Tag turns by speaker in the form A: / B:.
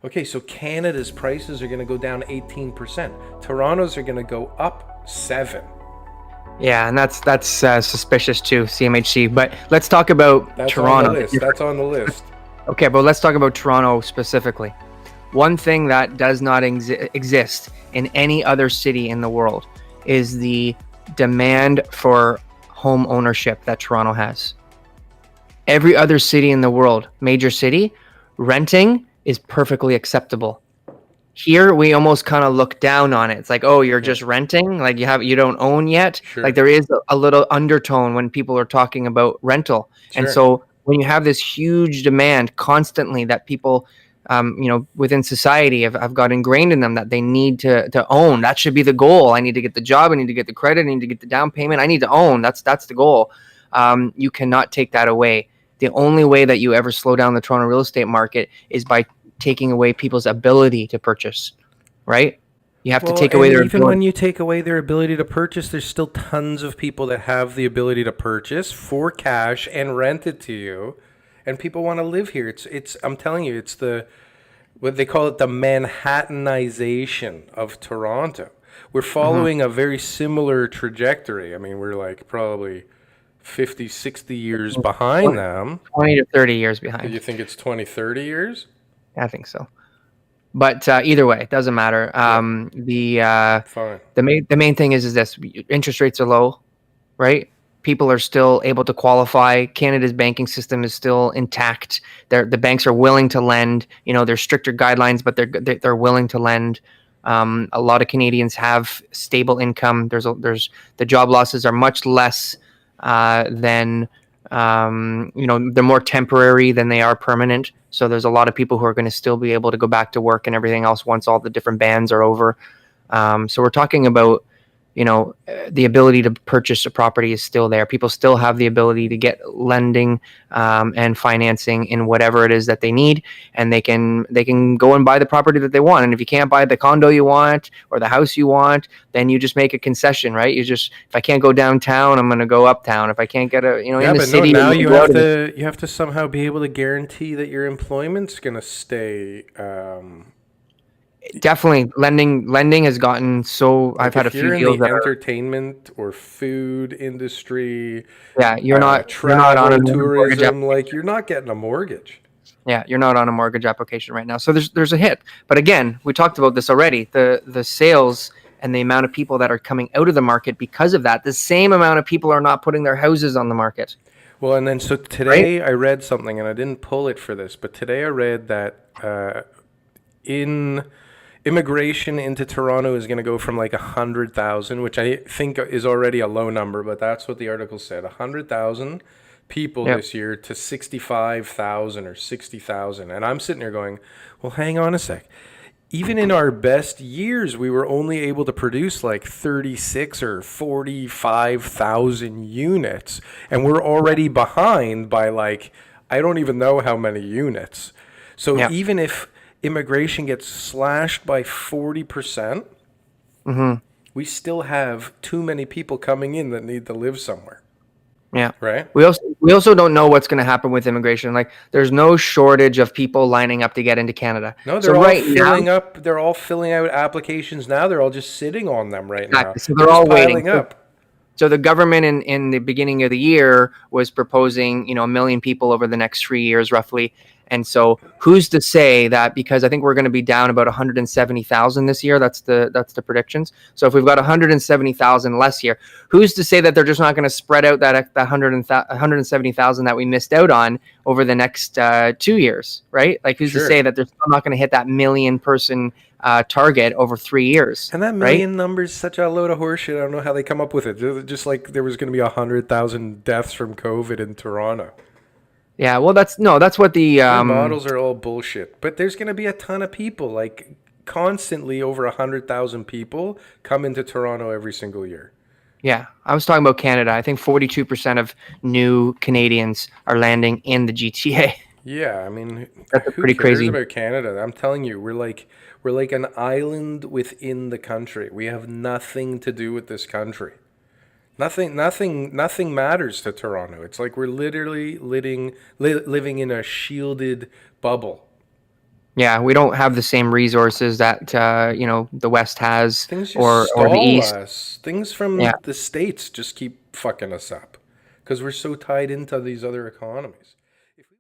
A: Okay, so Canada's prices are going to go down 18%. Toronto's are going to go up 7.
B: Yeah, and that's suspicious too, CMHC. But let's talk about
A: That's on the
B: Toronto.
A: list. That's on the list.
B: Okay, but let's talk about Toronto specifically. One thing that does not exist in any other city in the world is the demand for home ownership that Toronto has. Every other city in the world, major city, renting is perfectly acceptable. Here we almost kind of look down on it. It's like, oh, you're just renting, like you don't own yet.
A: Sure.
B: Like there is a little undertone when people are talking about rental.
A: Sure.
B: And so when you have this huge demand constantly that people within society have got ingrained in them that they need to own. That should be the goal. I need to get the job. I need to get the credit. I need to get the down payment. I need to own. That's the goal. You cannot take that away. The only way that you ever slow down the Toronto real estate market is by taking away people's ability to purchase, right? You have to take away their
A: even
B: ability.
A: when you take away their ability to purchase, there's still tons of people that have the ability to purchase for cash and rent it to you, and people want to live here. It's I'm telling you, it's what they call it, the Manhattanization of Toronto. We're following a very similar trajectory. I mean, we're like probably 50, 60 years behind them.
B: 20 to 30 years behind.
A: Do you think it's 20, 30 years?
B: I think so. But either way, it doesn't matter.
A: Fine.
B: The main thing is this: interest rates are low, right? People are still able to qualify. Canada's banking system is still intact. The banks are willing to lend. You know, there's stricter guidelines, but they're willing to lend. A lot of Canadians have stable income. There's the job losses are much less than they're more temporary than they are permanent. So there's a lot of people who are going to still be able to go back to work and everything else once all the different bans are over. So we're talking about, the ability to purchase a property is still there. People still have the ability to get lending and financing in whatever it is that they need, and they can go and buy the property that they want. And if you can't buy the condo you want or the house you want, then you just make a concession, right? If I can't go downtown, I'm going to go uptown. If I can't get in the city,
A: now you have to somehow be able to guarantee that your employment's going to stay.
B: Definitely, lending has gotten so. I've had a few deals
A: that. If you're in the
B: that
A: entertainment or food industry,
B: you're not on a
A: tourism, like you're not getting a mortgage.
B: Yeah, you're not on a mortgage application right now. So there's a hit. But again, we talked about this already. The sales and the amount of people that are coming out of the market because of that, the same amount of people are not putting their houses on the market.
A: Well, and then so today I read something, and I didn't pull it for this, but today I read that immigration into Toronto is going to go from like 100,000, which I think is already a low number, but that's what the article said. 100,000 people this year to 65,000 or 60,000. And I'm sitting there going, well, hang on a sec. Even in our best years, we were only able to produce like 36 or 45,000 units. And we're already behind by like, I don't even know how many units. So even if immigration gets slashed by 40%, we still have too many people coming in that need to live somewhere.
B: Yeah.
A: Right.
B: We also don't know what's going to happen with immigration. Like, there's no shortage of people lining up to get into Canada.
A: No, they're all filling up. They're all filling out applications now. They're all just sitting on them right now.
B: So they're all waiting. So the government in the beginning of the year was proposing, 1 million people over the next 3 years, roughly. And so who's to say that, because I think we're going to be down about 170,000 this year. That's the predictions. So if we've got 170,000 less here, who's to say that they're just not going to spread out that 170,000 that we missed out on over the next 2 years, right? Like, who's to say that they're still not going to hit that million person target over 3 years?
A: And that million number is such a load of horseshit. I don't know how they come up with it. Just like there was going to be 100,000 deaths from COVID in Toronto.
B: Yeah, well, that's what the
A: models are all bullshit. But there's going to be a ton of people, like constantly over 100,000 people come into Toronto every single year.
B: Yeah, I was talking about Canada. I think 42% of new Canadians are landing in the GTA.
A: Yeah, I mean,
B: that's pretty crazy.
A: About Canada? I'm telling you, we're like an island within the country. We have nothing to do with this country. Nothing matters to Toronto. It's like we're literally living in a shielded bubble.
B: Yeah, we don't have the same resources that the West has,
A: Things just
B: or the
A: stall
B: East.
A: us. Things from
B: Yeah.
A: the States just keep fucking us up because we're so tied into these other economies.